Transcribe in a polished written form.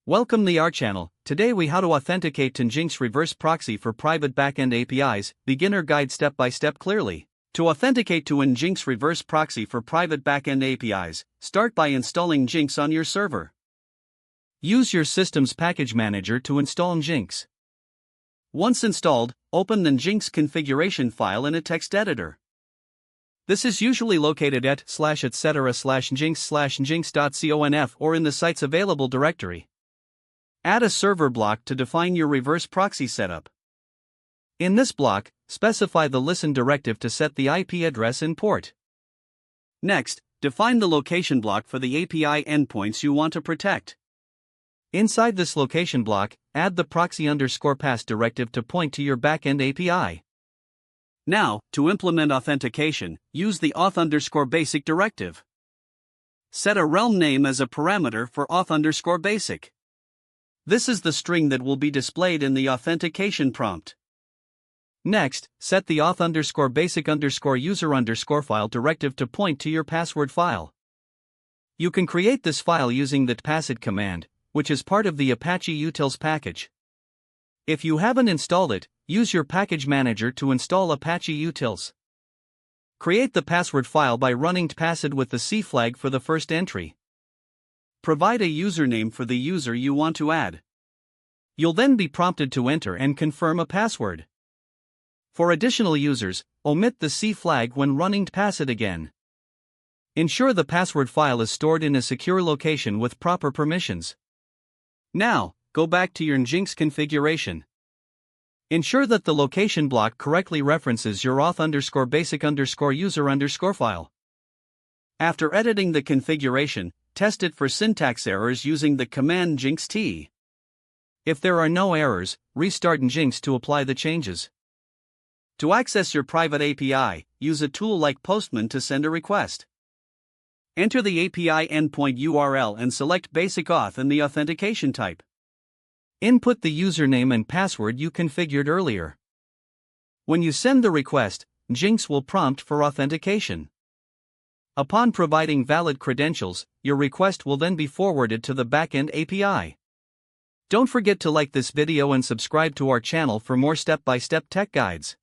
Welcome to our channel. Today we how to authenticate to Nginx reverse proxy for private backend APIs, beginner guide step by step clearly. To authenticate to Nginx reverse proxy for private backend APIs, start by installing Nginx on your server. Use your system's package manager to install Nginx. Once installed, open the Nginx configuration file in a text editor. This is usually located at /etc/nginx/nginx.conf or in the site's available directory. Add a server block to define your reverse proxy setup. In this block, specify the listen directive to set the IP address and port. Next, define the location block for the API endpoints you want to protect. Inside this location block, add the proxy_pass directive to point to your backend API. Now, to implement authentication, use the auth_basic directive. Set a realm name as a parameter for auth_basic. This is the string that will be displayed in the authentication prompt. Next, set the auth_basic_user_file directive to point to your password file. You can create this file using the password command, which is part of the Apache utils package. If you haven't installed it, use your package manager to install Apache utils. Create the password file by running password with the C flag for the first entry. Provide a username for the user you want to add. You'll then be prompted to enter and confirm a password. For additional users, omit the C flag when running password again. Ensure the password file is stored in a secure location with proper permissions. Now, go back to your Nginx configuration. Ensure that the location block correctly references your auth_basic_user_file. After editing the configuration, test it for syntax errors using the command nginx-t. If there are no errors, restart Nginx to apply the changes. To access your private API, use a tool like Postman to send a request. Enter the API endpoint URL and select Basic Auth in the authentication type. Input the username and password you configured earlier. When you send the request, Nginx will prompt for authentication. Upon providing valid credentials, your request will then be forwarded to the backend API. Don't forget to like this video and subscribe to our channel for more step-by-step tech guides.